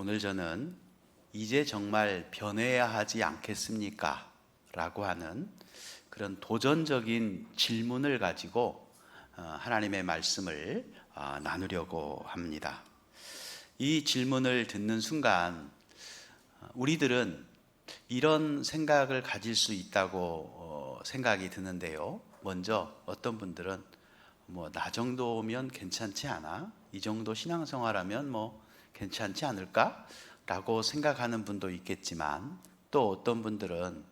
오늘 저는 이제 정말 변해야 하지 않겠습니까? 라고 하는 그런 도전적인 질문을 가지고 하나님의 말씀을 나누려고 합니다. 이 질문을 듣는 순간 우리들은 이런 생각을 가질 수 있다고 생각이 드는데요. 먼저 어떤 분들은 나 정도면 괜찮지 않아? 이 정도 신앙생활하면 괜찮지 않을까? 라고 생각하는 분도 있겠지만, 또 어떤 분들은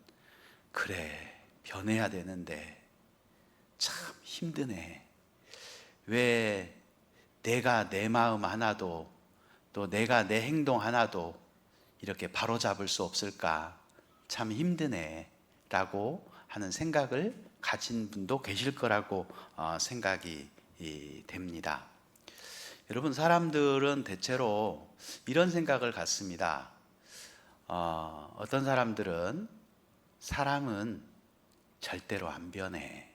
그래, 변해야 되는데 참 힘드네. 왜 내가 내 마음 하나도, 또 내가 내 행동 하나도 이렇게 바로잡을 수 없을까? 참 힘드네 라고 하는 생각을 가진 분도 계실 거라고 생각이 됩니다. 여러분, 사람들은 대체로 이런 생각을 갖습니다. 어떤 사람들은 사람은 절대로 안 변해.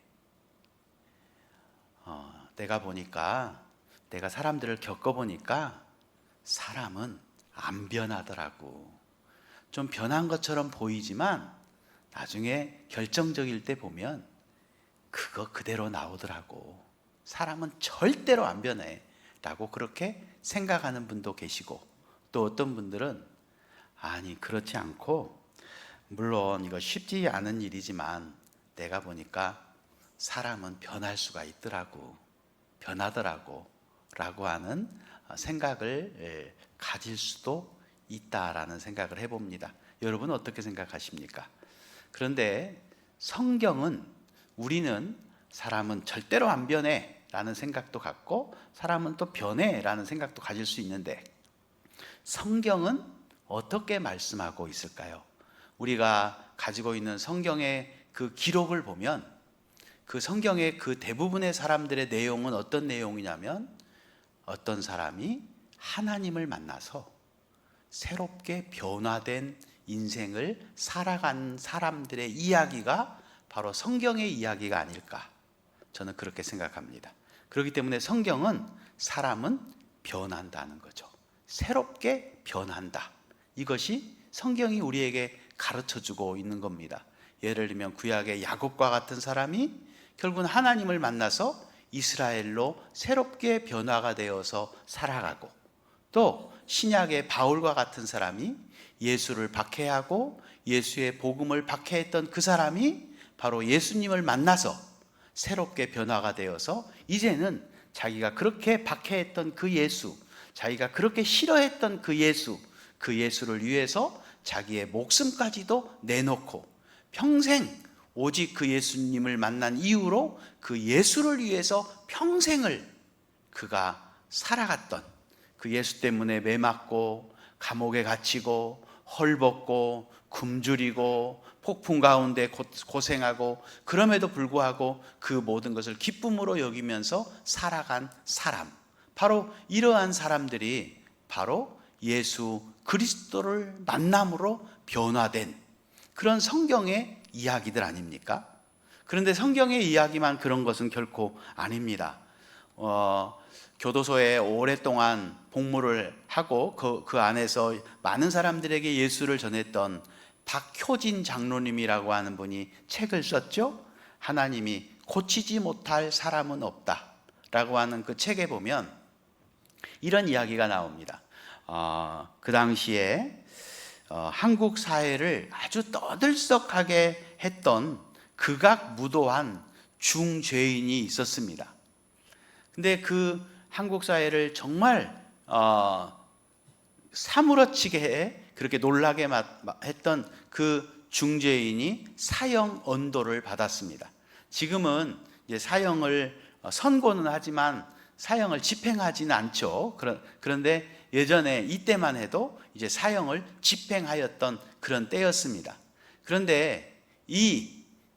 내가 사람들을 겪어보니까 사람은 안 변하더라고. 좀 변한 것처럼 보이지만 나중에 결정적일 때 보면 그거 그대로 나오더라고. 사람은 절대로 안 변해 라고 그렇게 생각하는 분도 계시고, 또 어떤 분들은 아니 그렇지 않고, 물론 이거 쉽지 않은 일이지만 내가 보니까 사람은 변할 수가 있더라고, 변하더라고 라고 하는 생각을 가질 수도 있다라는 생각을 해봅니다. 여러분은 어떻게 생각하십니까? 그런데 성경은, 우리는 사람은 절대로 안 변해 라는 생각도 갖고 사람은 또 변해 라는 생각도 가질 수 있는데, 성경은 어떻게 말씀하고 있을까요? 우리가 가지고 있는 성경의 그 기록을 보면 그 성경의 그 대부분의 사람들의 내용은 어떤 내용이냐면, 어떤 사람이 하나님을 만나서 새롭게 변화된 인생을 살아간 사람들의 이야기가 바로 성경의 이야기가 아닐까, 저는 그렇게 생각합니다. 그렇기 때문에 성경은 사람은 변한다는 거죠. 새롭게 변한다. 이것이 성경이 우리에게 가르쳐주고 있는 겁니다. 예를 들면 구약의 야곱과 같은 사람이 결국은 하나님을 만나서 이스라엘로 새롭게 변화가 되어서 살아가고, 또 신약의 바울과 같은 사람이 예수를 박해하고 예수의 복음을 박해했던 그 사람이 바로 예수님을 만나서 새롭게 변화가 되어서 이제는 자기가 그렇게 박해했던 그 예수, 자기가 그렇게 싫어했던 그 예수를 위해서 자기의 목숨까지도 내놓고 평생 오직 그 예수님을 만난 이후로 그 예수를 위해서 평생을 그가 살아갔던, 그 예수 때문에 매맞고 감옥에 갇히고 헐벗고 굶주리고 폭풍 가운데 고생하고, 그럼에도 불구하고 그 모든 것을 기쁨으로 여기면서 살아간 사람, 바로 이러한 사람들이 바로 예수 그리스도를 만남으로 변화된 그런 성경의 이야기들 아닙니까? 그런데 성경의 이야기만 그런 것은 결코 아닙니다. 교도소에 오랫동안 복무를 하고 그 안에서 많은 사람들에게 예수를 전했던 박효진 장로님이라고 하는 분이 책을 썼죠. 하나님이 고치지 못할 사람은 없다 라고 하는 그 책에 보면 이런 이야기가 나옵니다. 그 당시에 한국 사회를 아주 떠들썩하게 했던 극악무도한 중죄인이 있었습니다. 근데 그 한국 사회를 정말 사무러치게 그렇게 놀라게 했던 그 중죄인이 사형 언도를 받았습니다. 지금은 이제 사형을 선고는 하지만 사형을 집행하지는 않죠. 그런데 예전에 이때만 해도 이제 사형을 집행하였던 그런 때였습니다. 그런데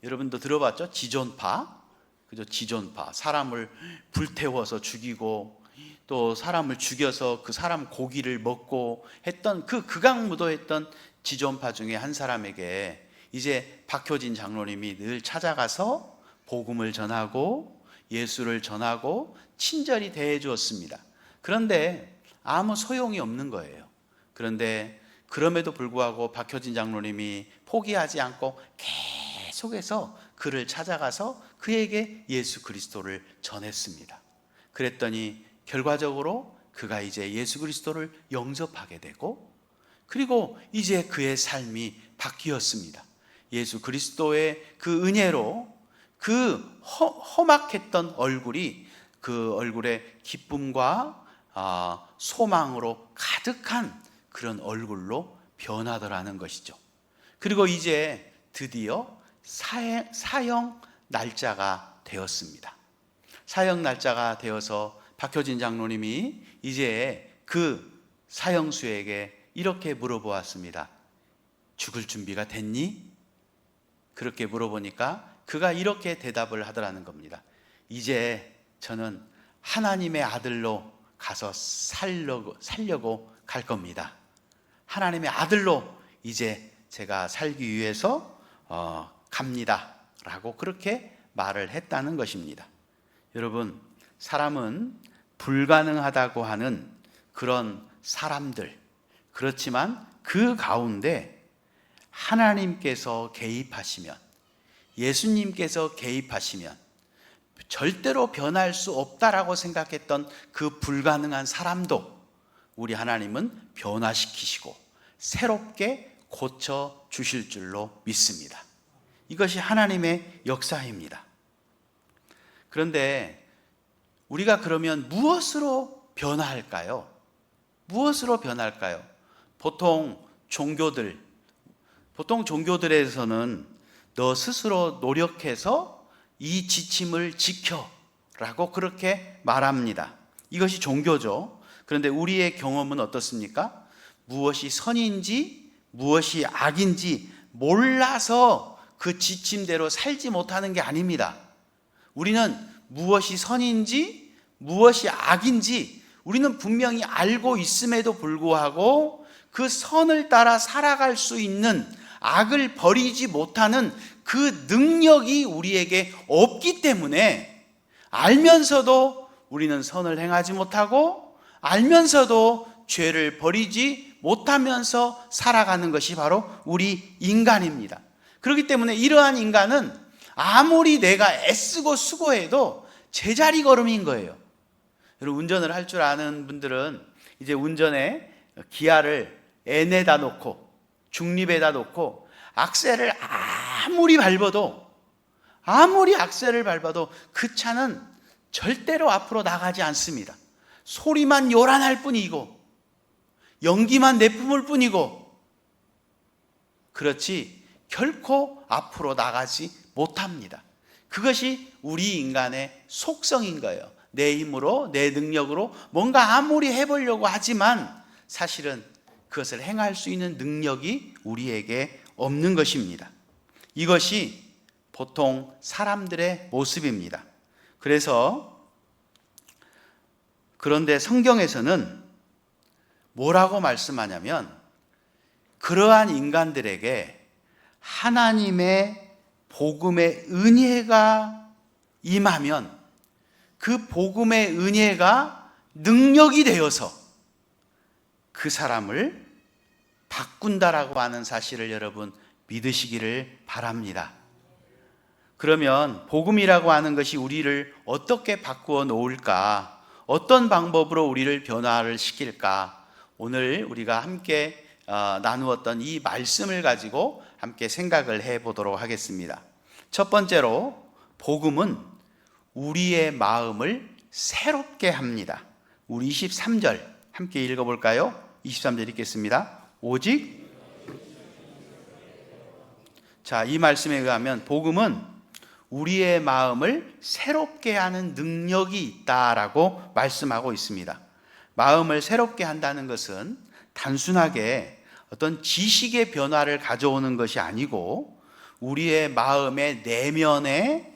여러분도 들어봤죠? 지존파. 그죠? 지존파. 사람을 불태워서 죽이고 또 사람을 죽여서 그 사람 고기를 먹고 했던 그 극악무도했던 지존파 중에 한 사람에게 이제 박효진 장로님이 늘 찾아가서 복음을 전하고 예수를 전하고 친절히 대해 주었습니다. 그런데 아무 소용이 없는 거예요. 그런데 그럼에도 불구하고 박효진 장로님이 포기하지 않고 계속해서 그를 찾아가서 그에게 예수 그리스도를 전했습니다. 그랬더니 결과적으로 그가 이제 예수 그리스도를 영접하게 되고, 그리고 이제 그의 삶이 바뀌었습니다. 예수 그리스도의 그 은혜로 그 험악했던 얼굴이 그 얼굴에 기쁨과 소망으로 가득한 그런 얼굴로 변하더라는 것이죠. 그리고 이제 드디어 사형 날짜가 되었습니다. 사형 날짜가 되어서 박효진 장로님이 이제 그 사형수에게 이렇게 물어보았습니다. 죽을 준비가 됐니? 그렇게 물어보니까 그가 이렇게 대답을 하더라는 겁니다. 이제 저는 하나님의 아들로 가서 살려고 갈 겁니다. 하나님의 아들로 이제 제가 살기 위해서 갑니다 라고 그렇게 말을 했다는 것입니다. 여러분, 사람은 불가능하다고 하는 그런 사람들, 그렇지만 그 가운데 하나님께서 개입하시면, 예수님께서 개입하시면 절대로 변할 수 없다라고 생각했던 그 불가능한 사람도 우리 하나님은 변화시키시고 새롭게 고쳐 주실 줄로 믿습니다. 이것이 하나님의 역사입니다. 그런데 우리가 그러면 무엇으로 변화할까요? 무엇으로 변할까요? 보통 종교들에서는 너 스스로 노력해서 이 지침을 지켜라고 그렇게 말합니다. 이것이 종교죠. 그런데 우리의 경험은 어떻습니까? 무엇이 선인지 무엇이 악인지 몰라서 그 지침대로 살지 못하는 게 아닙니다. 우리는 무엇이 선인지 무엇이 악인지 우리는 분명히 알고 있음에도 불구하고 그 선을 따라 살아갈 수 있는, 악을 버리지 못하는 그 능력이 우리에게 없기 때문에 알면서도 우리는 선을 행하지 못하고 알면서도 죄를 버리지 못하면서 살아가는 것이 바로 우리 인간입니다. 그렇기 때문에 이러한 인간은 아무리 내가 애쓰고 수고해도 제자리 걸음인 거예요. 여러분, 운전을 할 줄 아는 분들은 이제 운전에 기아를 N에다 놓고 중립에다 놓고 악셀을 아무리 악셀을 밟아도 그 차는 절대로 앞으로 나가지 않습니다. 소리만 요란할 뿐이고 연기만 내뿜을 뿐이고, 그렇지 결코 앞으로 나가지 못합니다. 그것이 우리 인간의 속성인 거예요. 내 힘으로, 내 능력으로 뭔가 아무리 해보려고 하지만 사실은 그것을 행할 수 있는 능력이 우리에게 없는 것입니다. 이것이 보통 사람들의 모습입니다. 그런데 성경에서는 뭐라고 말씀하냐면, 그러한 인간들에게 하나님의 복음의 은혜가 임하면 그 복음의 은혜가 능력이 되어서 그 사람을 바꾼다라고 하는 사실을 여러분 믿으시기를 바랍니다. 그러면 복음이라고 하는 것이 우리를 어떻게 바꾸어 놓을까? 어떤 방법으로 우리를 변화를 시킬까? 오늘 우리가 함께 나누었던 이 말씀을 가지고 함께 생각을 해보도록 하겠습니다. 첫 번째로, 복음은 우리의 마음을 새롭게 합니다. 우리 23절 함께 읽어볼까요? 23절 읽겠습니다. 오직, 이 말씀에 의하면 복음은 우리의 마음을 새롭게 하는 능력이 있다라고 말씀하고 있습니다. 마음을 새롭게 한다는 것은 단순하게 어떤 지식의 변화를 가져오는 것이 아니고 우리의 마음의 내면의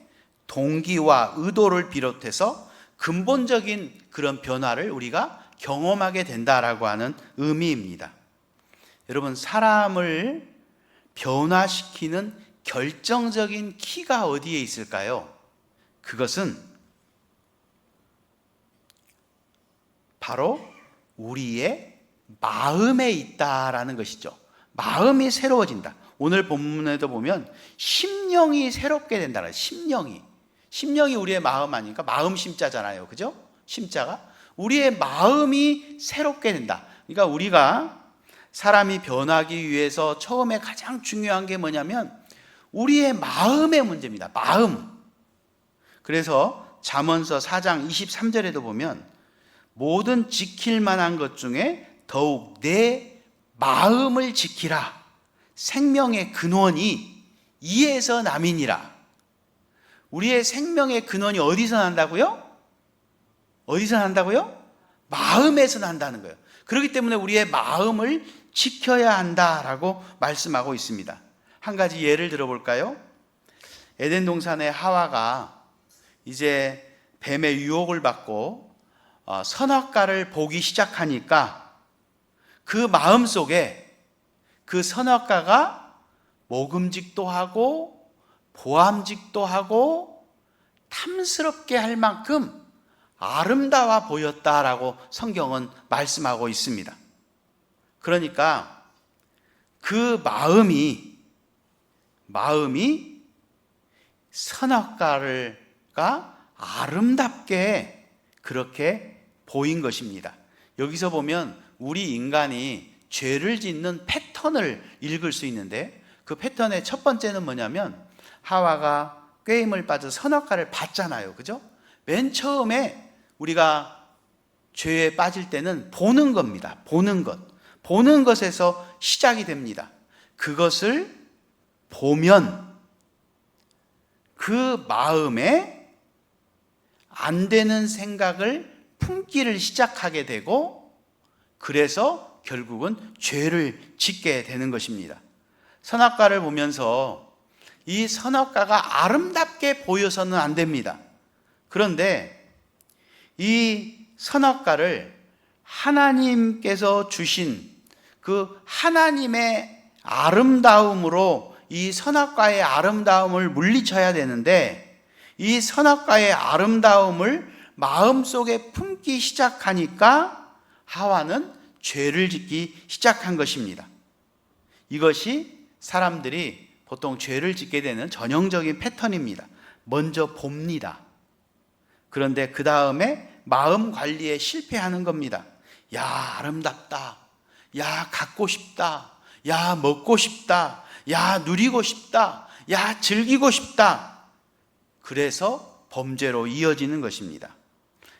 동기와 의도를 비롯해서 근본적인 그런 변화를 우리가 경험하게 된다라고 하는 의미입니다. 여러분, 사람을 변화시키는 결정적인 키가 어디에 있을까요? 그것은 바로 우리의 마음에 있다라는 것이죠. 마음이 새로워진다. 오늘 본문에도 보면 심령이 새롭게 된다는 거예요. 심령이 우리의 마음 아닙니까? 마음 심자잖아요. 그죠? 심자가 우리의 마음이 새롭게 된다. 그러니까 우리가 사람이 변하기 위해서 처음에 가장 중요한 게 뭐냐면 우리의 마음의 문제입니다. 마음. 그래서 잠언서 4장 23절에도 보면 모든 지킬 만한 것 중에 더욱 내 마음을 지키라. 생명의 근원이 이에서 남이니라. 우리의 생명의 근원이 어디서 난다고요? 어디서 난다고요? 마음에서 난다는 거예요. 그렇기 때문에 우리의 마음을 지켜야 한다라고 말씀하고 있습니다. 한 가지 예를 들어볼까요? 에덴 동산의 하와가 이제 뱀의 유혹을 받고 선악과를 보기 시작하니까 그 마음속에 그 선악과가 먹음직도 하고 보암직도 하고 탐스럽게 할 만큼 아름다워 보였다라고 성경은 말씀하고 있습니다. 그러니까 그 마음이 선악과가 아름답게 그렇게 보인 것입니다. 여기서 보면 우리 인간이 죄를 짓는 패턴을 읽을 수 있는데 그 패턴의 첫 번째는 뭐냐면 하와가 꾀임을 빠져 선악과를 봤잖아요. 그죠? 맨 처음에 우리가 죄에 빠질 때는 보는 겁니다. 보는 것. 보는 것에서 시작이 됩니다. 그것을 보면 그 마음에 안 되는 생각을 품기를 시작하게 되고 그래서 결국은 죄를 짓게 되는 것입니다. 선악과를 보면서 이 선악과가 아름답게 보여서는 안 됩니다. 그런데 이 선악과를 하나님께서 주신 그 하나님의 아름다움으로 이 선악과의 아름다움을 물리쳐야 되는데 이 선악과의 아름다움을 마음속에 품기 시작하니까 하와는 죄를 짓기 시작한 것입니다. 이것이 사람들이 보통 죄를 짓게 되는 전형적인 패턴입니다. 먼저 봅니다. 그런데 그 다음에 마음 관리에 실패하는 겁니다. 야, 아름답다. 야, 갖고 싶다. 야, 먹고 싶다. 야, 누리고 싶다. 야, 즐기고 싶다. 그래서 범죄로 이어지는 것입니다.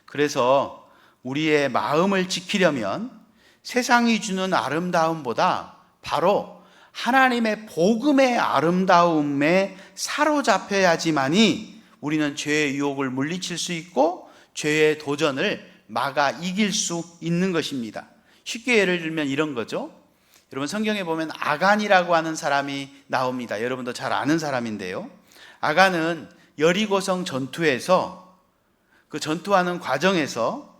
그래서 우리의 마음을 지키려면 세상이 주는 아름다움보다 바로 하나님의 복음의 아름다움에 사로잡혀야지만이 우리는 죄의 유혹을 물리칠 수 있고 죄의 도전을 막아 이길 수 있는 것입니다. 쉽게 예를 들면 이런 거죠. 여러분 성경에 보면 아간이라고 하는 사람이 나옵니다. 여러분도 잘 아는 사람인데요. 아간은 여리고성 전투에서 그 전투하는 과정에서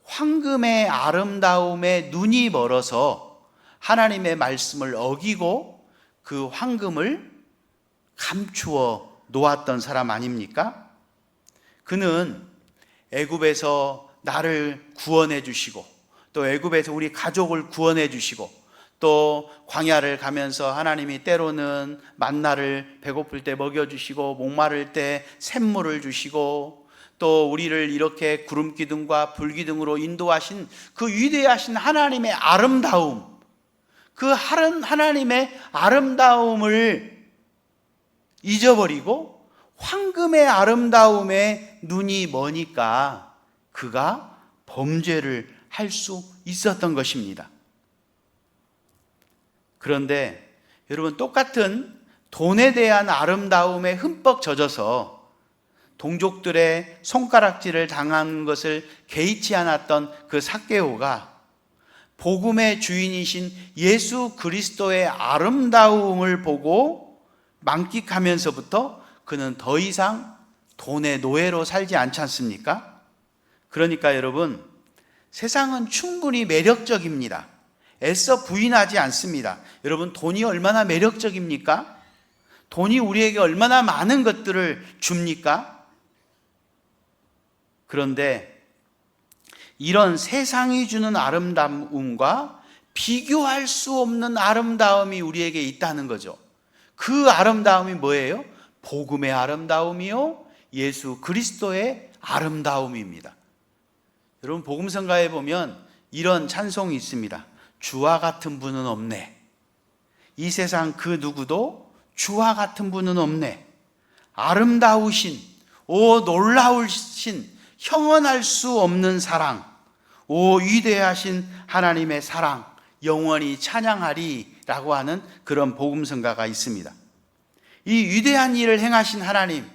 황금의 아름다움에 눈이 멀어서 하나님의 말씀을 어기고 그 황금을 감추어 놓았던 사람 아닙니까? 그는 애굽에서 나를 구원해 주시고 또 애굽에서 우리 가족을 구원해 주시고 또 광야를 가면서 하나님이 때로는 만나를 배고플 때 먹여주시고 목마를 때 샘물을 주시고 또 우리를 이렇게 구름 기둥과 불 기둥으로 인도하신 그 위대하신 하나님의 아름다움, 그 하나님의 아름다움을 잊어버리고 황금의 아름다움에 눈이 머니까 그가 범죄를 할 수 있었던 것입니다. 그런데 여러분 똑같은 돈에 대한 아름다움에 흠뻑 젖어서 동족들의 손가락질을 당한 것을 개의치 않았던 그 삭개오가 복음의 주인이신 예수 그리스도의 아름다움을 보고 만끽하면서부터 그는 더 이상 돈의 노예로 살지 않지 않습니까? 그러니까 여러분 세상은 충분히 매력적입니다. 애써 부인하지 않습니다. 여러분 돈이 얼마나 매력적입니까? 돈이 우리에게 얼마나 많은 것들을 줍니까? 그런데 이런 세상이 주는 아름다움과 비교할 수 없는 아름다움이 우리에게 있다는 거죠. 그 아름다움이 뭐예요? 복음의 아름다움이요, 예수 그리스도의 아름다움입니다. 여러분, 복음성가에 보면 이런 찬송이 있습니다. 주와 같은 분은 없네. 이 세상 그 누구도 주와 같은 분은 없네. 아름다우신, 오 놀라우신, 형언할 수 없는 사랑, 오 위대하신 하나님의 사랑, 영원히 찬양하리 라고 하는 그런 복음성가가 있습니다. 이 위대한 일을 행하신 하나님,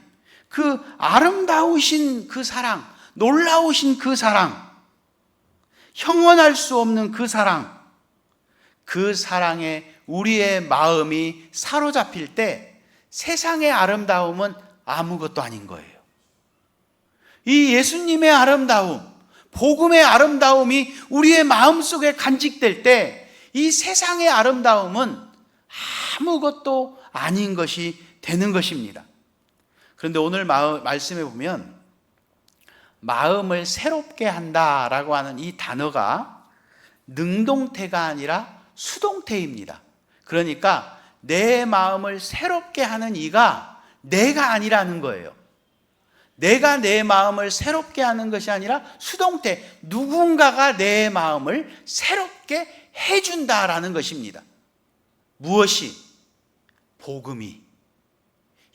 그 아름다우신 그 사랑, 놀라우신 그 사랑, 형언할 수 없는 그 사랑, 그 사랑에 우리의 마음이 사로잡힐 때 세상의 아름다움은 아무것도 아닌 거예요. 이 예수님의 아름다움, 복음의 아름다움이 우리의 마음속에 간직될 때 이 세상의 아름다움은 아무것도 아닌 것이 되는 것입니다. 그런데 오늘 말씀에 보면 마음을 새롭게 한다라고 하는 이 단어가 능동태가 아니라 수동태입니다. 그러니까 내 마음을 새롭게 하는 이가 내가 아니라는 거예요. 내가 내 마음을 새롭게 하는 것이 아니라 수동태, 누군가가 내 마음을 새롭게 해준다라는 것입니다. 무엇이? 복음이,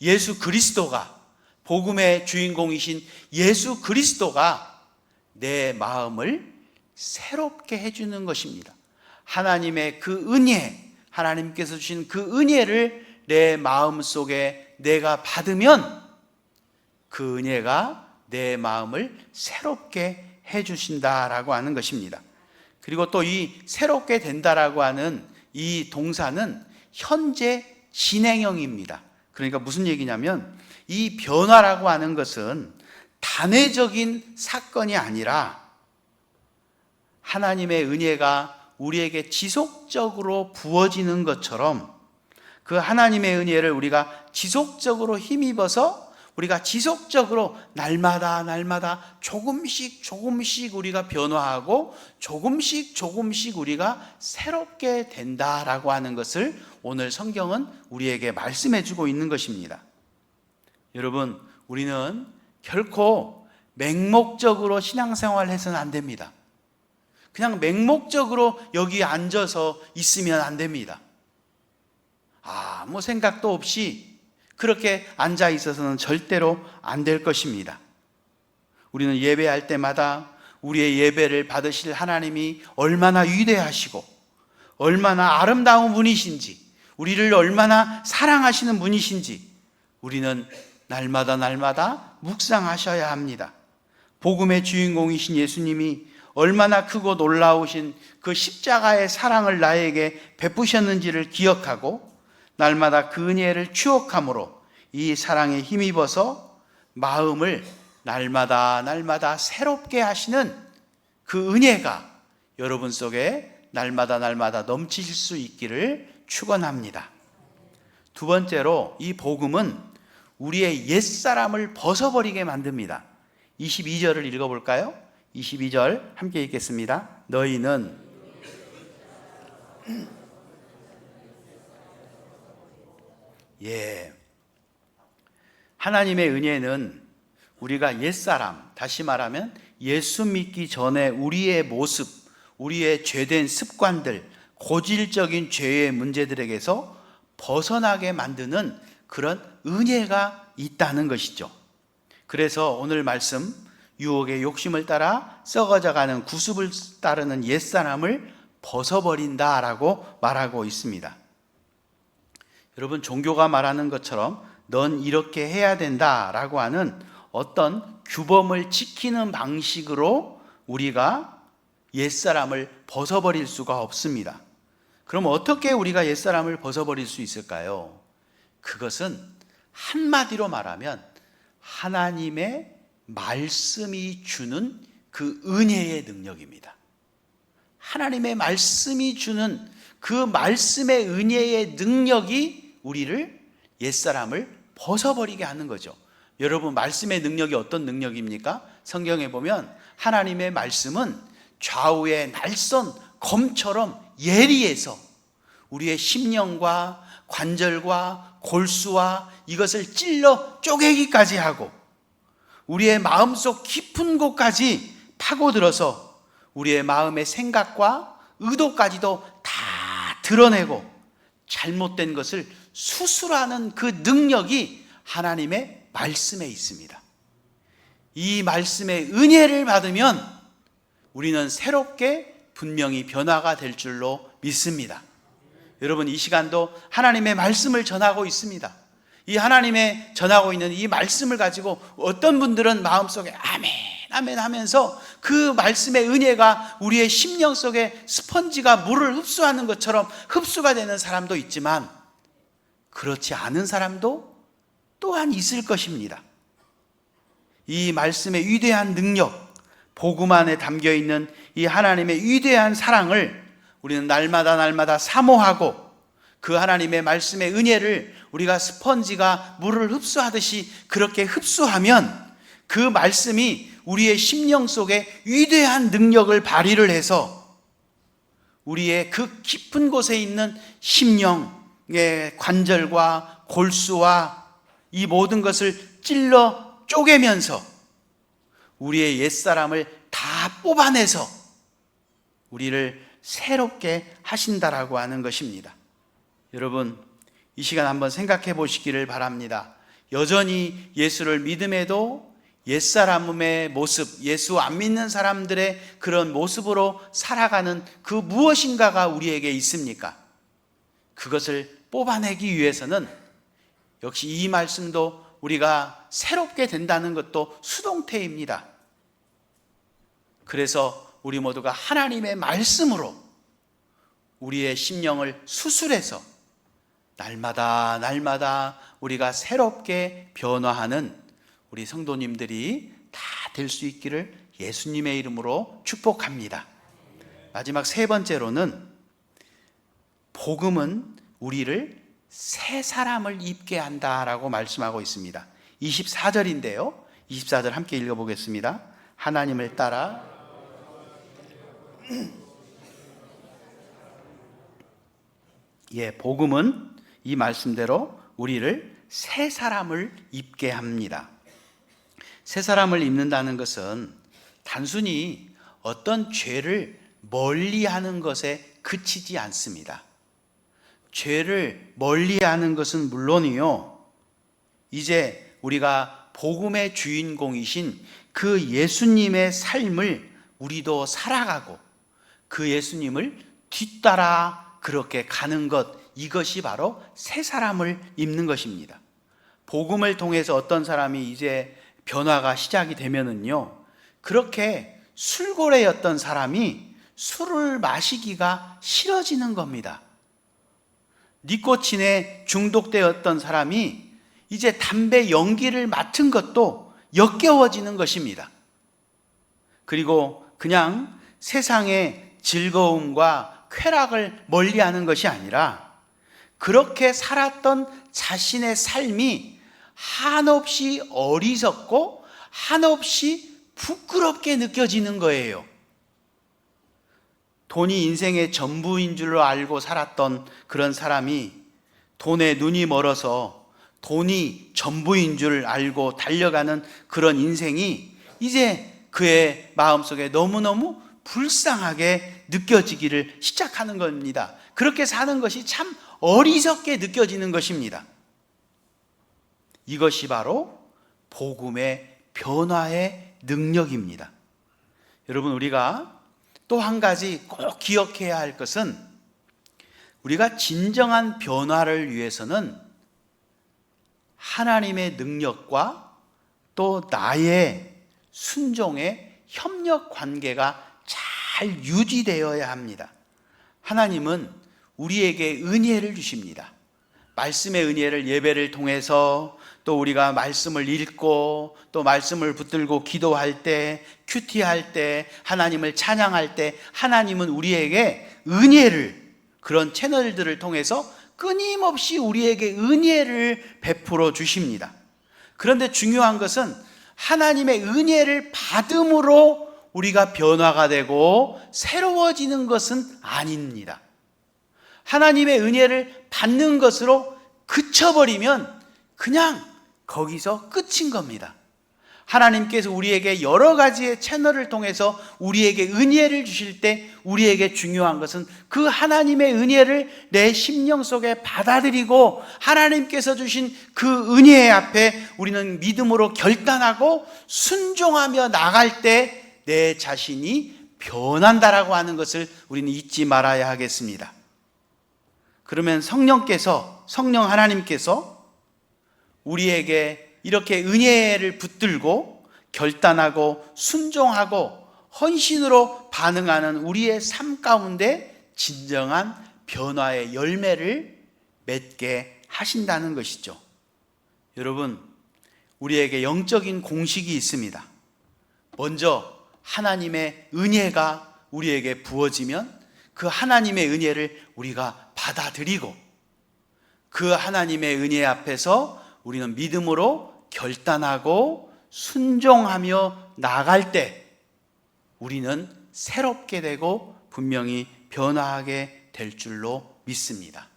예수 그리스도가, 복음의 주인공이신 예수 그리스도가 내 마음을 새롭게 해주는 것입니다. 하나님의 그 은혜, 하나님께서 주신 그 은혜를 내 마음속에 내가 받으면 그 은혜가 내 마음을 새롭게 해주신다라고 하는 것입니다. 그리고 또 이 새롭게 된다라고 하는 이 동사는 현재 진행형입니다. 그러니까 무슨 얘기냐면 이 변화라고 하는 것은 단회적인 사건이 아니라 하나님의 은혜가 우리에게 지속적으로 부어지는 것처럼 그 하나님의 은혜를 우리가 지속적으로 힘입어서 우리가 지속적으로 날마다 조금씩 우리가 변화하고 조금씩 우리가 새롭게 된다라고 하는 것을 오늘 성경은 우리에게 말씀해 주고 있는 것입니다. 여러분, 우리는 결코 맹목적으로 신앙생활을 해서는 안 됩니다. 그냥 맹목적으로 여기 앉아서 있으면 안 됩니다. 아무 생각도 없이 그렇게 앉아 있어서는 절대로 안 될 것입니다. 우리는 예배할 때마다 우리의 예배를 받으실 하나님이 얼마나 위대하시고 얼마나 아름다운 분이신지, 우리를 얼마나 사랑하시는 분이신지 우리는 날마다 묵상하셔야 합니다. 복음의 주인공이신 예수님이 얼마나 크고 놀라우신 그 십자가의 사랑을 나에게 베푸셨는지를 기억하고 날마다 그 은혜를 추억함으로 이 사랑에 힘입어서 마음을 날마다 새롭게 하시는 그 은혜가 여러분 속에 날마다 넘치실 수 있기를 축원합니다. 두 번째로 이 복음은 우리의 옛사람을 벗어버리게 만듭니다. 22절을 읽어볼까요? 22절 함께 읽겠습니다. 너희는 하나님의 은혜는 우리가 옛사람, 다시 말하면 예수 믿기 전에 우리의 모습, 우리의 죄된 습관들, 고질적인 죄의 문제들에게서 벗어나게 만드는 그런 은혜가 있다는 것이죠. 그래서 오늘 말씀, 유혹의 욕심을 따라 썩어져가는 구습을 따르는 옛사람을 벗어버린다라고 말하고 있습니다. 여러분, 종교가 말하는 것처럼 넌 이렇게 해야 된다라고 하는 어떤 규범을 지키는 방식으로 우리가 옛사람을 벗어버릴 수가 없습니다. 그럼 어떻게 우리가 옛사람을 벗어버릴 수 있을까요? 그것은 한마디로 말하면 하나님의 말씀이 주는 그 은혜의 능력입니다. 하나님의 말씀이 주는 그 말씀의 은혜의 능력이 우리를 옛사람을 벗어버리게 하는 거죠. 여러분, 말씀의 능력이 어떤 능력입니까? 성경에 보면 하나님의 말씀은 좌우의 날선 검처럼 예리해서 우리의 심령과 관절과 골수와 이것을 찔러 쪼개기까지 하고 우리의 마음속 깊은 곳까지 파고들어서 우리의 마음의 생각과 의도까지도 다 드러내고 잘못된 것을 수술하는 그 능력이 하나님의 말씀에 있습니다. 이 말씀의 은혜를 받으면 우리는 새롭게 분명히 변화가 될 줄로 믿습니다. 여러분, 이 시간도 하나님의 말씀을 전하고 있습니다. 이 하나님의 전하고 있는 이 말씀을 가지고 어떤 분들은 마음속에 아멘 아멘 하면서 그 말씀의 은혜가 우리의 심령 속에 스펀지가 물을 흡수하는 것처럼 흡수가 되는 사람도 있지만 그렇지 않은 사람도 또한 있을 것입니다. 이 말씀의 위대한 능력, 복음 안에 담겨있는 이 하나님의 위대한 사랑을 우리는 날마다 사모하고 그 하나님의 말씀의 은혜를 우리가 스펀지가 물을 흡수하듯이 그렇게 흡수하면 그 말씀이 우리의 심령 속에 위대한 능력을 발휘를 해서 우리의 그 깊은 곳에 있는 심령의 관절과 골수와 이 모든 것을 찔러 쪼개면서 우리의 옛사람을 다 뽑아내서 우리를 새롭게 하신다라고 하는 것입니다. 여러분, 이 시간 한번 생각해 보시기를 바랍니다. 여전히 예수를 믿음에도 옛사람의 모습, 예수 안 믿는 사람들의 그런 모습으로 살아가는 그 무엇인가가 우리에게 있습니까? 그것을 뽑아내기 위해서는 역시 이 말씀도 우리가 새롭게 된다는 것도 수동태입니다. 그래서 우리 모두가 하나님의 말씀으로 우리의 심령을 수술해서 날마다 우리가 새롭게 변화하는 우리 성도님들이 다 될 수 있기를 예수님의 이름으로 축복합니다. 마지막 세 번째로는 복음은 우리를 새 사람을 입게 한다라고 말씀하고 있습니다. 24절인데요. 24절 함께 읽어보겠습니다. 하나님을 따라 복음은 이 말씀대로 우리를 새 사람을 입게 합니다. 새 사람을 입는다는 것은 단순히 어떤 죄를 멀리하는 것에 그치지 않습니다. 죄를 멀리하는 것은 물론이요, 이제 우리가 복음의 주인공이신 그 예수님의 삶을 우리도 살아가고 그 예수님을 뒤따라 그렇게 가는 것, 이것이 바로 새 사람을 입는 것입니다. 복음을 통해서 어떤 사람이 이제 변화가 시작이 되면은요, 그렇게 술고래였던 사람이 술을 마시기가 싫어지는 겁니다. 니코틴에 중독되었던 사람이 이제 담배 연기를 맡은 것도 역겨워지는 것입니다. 그리고 그냥 세상의 즐거움과 쾌락을 멀리하는 것이 아니라 그렇게 살았던 자신의 삶이 한없이 어리석고 한없이 부끄럽게 느껴지는 거예요. 돈이 인생의 전부인 줄로 알고 살았던 그런 사람이 돈에 눈이 멀어서 돈이 전부인 줄 알고 달려가는 그런 인생이 이제 그의 마음속에 너무너무 불쌍하게 느껴지기를 시작하는 겁니다. 그렇게 사는 것이 참 어리석게 느껴지는 것입니다. 이것이 바로 복음의 변화의 능력입니다. 여러분, 우리가 또 한 가지 꼭 기억해야 할 것은 우리가 진정한 변화를 위해서는 하나님의 능력과 또 나의 순종의 협력 관계가 잘 유지되어야 합니다. 하나님은 우리에게 은혜를 주십니다. 말씀의 은혜를 예배를 통해서 또 우리가 말씀을 읽고 또 말씀을 붙들고 기도할 때, 큐티할 때, 하나님을 찬양할 때 하나님은 우리에게 은혜를, 그런 채널들을 통해서 끊임없이 우리에게 은혜를 베풀어 주십니다. 그런데 중요한 것은 하나님의 은혜를 받음으로 우리가 변화가 되고 새로워지는 것은 아닙니다. 하나님의 은혜를 받는 것으로 그쳐버리면 그냥 거기서 끝인 겁니다. 하나님께서 우리에게 여러 가지의 채널을 통해서 우리에게 은혜를 주실 때 우리에게 중요한 것은 그 하나님의 은혜를 내 심령 속에 받아들이고 하나님께서 주신 그 은혜 앞에 우리는 믿음으로 결단하고 순종하며 나갈 때 내 자신이 변한다라고 하는 것을 우리는 잊지 말아야 하겠습니다. 그러면 성령 하나님께서 우리에게 이렇게 은혜를 붙들고 결단하고 순종하고 헌신으로 반응하는 우리의 삶 가운데 진정한 변화의 열매를 맺게 하신다는 것이죠. 여러분, 우리에게 영적인 공식이 있습니다. 먼저 하나님의 은혜가 우리에게 부어지면 그 하나님의 은혜를 우리가 받아들이고 그 하나님의 은혜 앞에서 우리는 믿음으로 결단하고 순종하며 나갈 때 우리는 새롭게 되고 분명히 변화하게 될 줄로 믿습니다.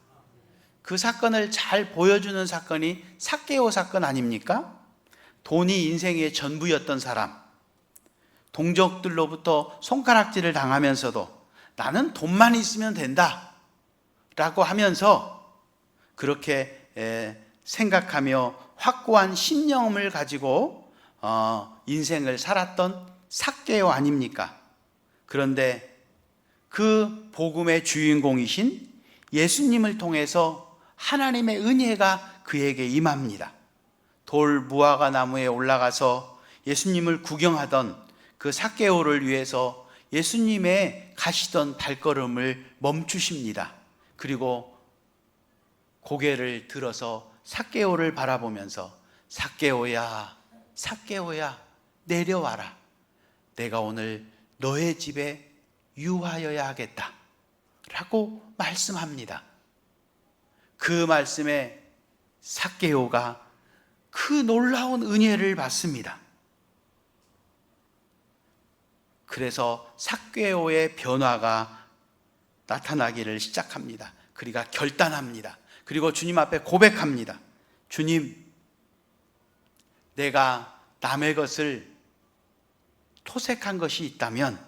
그 사건을 잘 보여주는 사건이 삭개오 사건 아닙니까? 돈이 인생의 전부였던 사람, 동족들로부터 손가락질을 당하면서도 나는 돈만 있으면 된다 라고 하면서 그렇게 생각하며 확고한 신념을 가지고 인생을 살았던 삭개오 아닙니까? 그런데 그 복음의 주인공이신 예수님을 통해서 하나님의 은혜가 그에게 임합니다. 돌 무화과 나무에 올라가서 예수님을 구경하던 그 삭개오를 위해서 예수님의 가시던 발걸음을 멈추십니다. 그리고 고개를 들어서 삭개오를 바라보면서 삭개오야, 삭개오야, 내려와라. 내가 오늘 너의 집에 유하여야 하겠다 라고 말씀합니다. 그 말씀에 삭개오가 그 놀라운 은혜를 받습니다. 그래서 삭개오의 변화가 나타나기를 시작합니다. 그리고 결단합니다. 그리고 주님 앞에 고백합니다. 주님, 내가 남의 것을 토색한 것이 있다면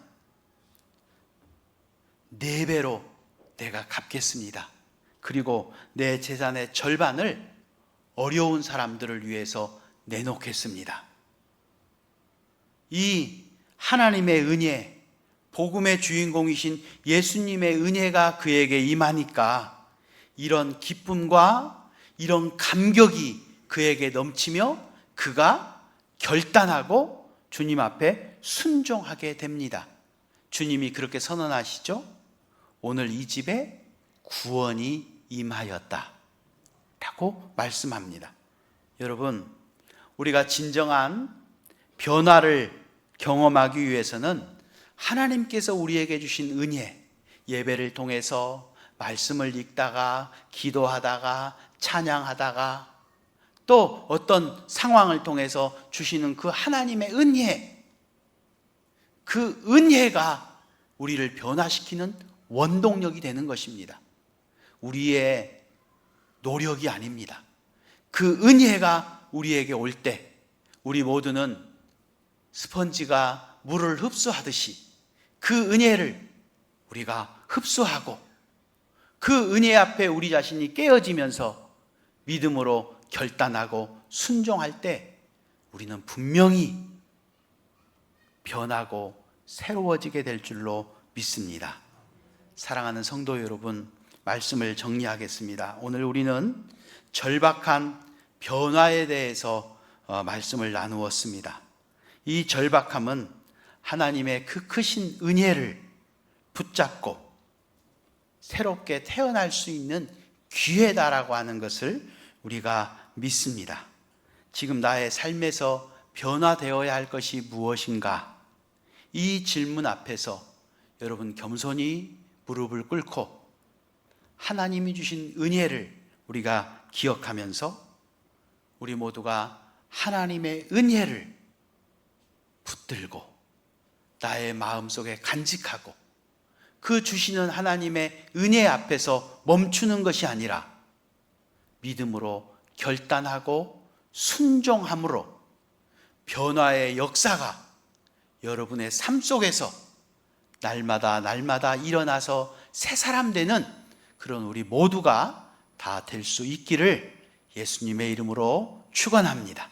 4배로 내가 갚겠습니다. 그리고 내 재산의 절반을 어려운 사람들을 위해서 내놓겠습니다. 이 하나님의 은혜, 복음의 주인공이신 예수님의 은혜가 그에게 임하니까 이런 기쁨과 이런 감격이 그에게 넘치며 그가 결단하고 주님 앞에 순종하게 됩니다. 주님이 그렇게 선언하시죠. 오늘 이 집에 구원이 임하였다 라고 말씀합니다. 여러분, 우리가 진정한 변화를 경험하기 위해서는 하나님께서 우리에게 주신 은혜, 예배를 통해서 말씀을 읽다가 기도하다가 찬양하다가 또 어떤 상황을 통해서 주시는 그 하나님의 은혜, 그 은혜가 우리를 변화시키는 원동력이 되는 것입니다. 우리의 노력이 아닙니다. 그 은혜가 우리에게 올 때 우리 모두는 스펀지가 물을 흡수하듯이 그 은혜를 우리가 흡수하고 그 은혜 앞에 우리 자신이 깨어지면서 믿음으로 결단하고 순종할 때 우리는 분명히 변하고 새로워지게 될 줄로 믿습니다. 사랑하는 성도 여러분, 말씀을 정리하겠습니다. 오늘 우리는 절박한 변화에 대해서 말씀을 나누었습니다. 이 절박함은 하나님의 그 크신 은혜를 붙잡고 새롭게 태어날 수 있는 기회다라고 하는 것을 우리가 믿습니다. 지금 나의 삶에서 변화되어야 할 것이 무엇인가? 이 질문 앞에서 여러분 겸손히 무릎을 꿇고 하나님이 주신 은혜를 우리가 기억하면서 우리 모두가 하나님의 은혜를 붙들고 나의 마음속에 간직하고 그 주시는 하나님의 은혜 앞에서 멈추는 것이 아니라 믿음으로 결단하고 순종함으로 변화의 역사가 여러분의 삶 속에서 날마다 일어나서 새 사람 되는 그런 우리 모두가 다 될 수 있기를 예수님의 이름으로 축원합니다.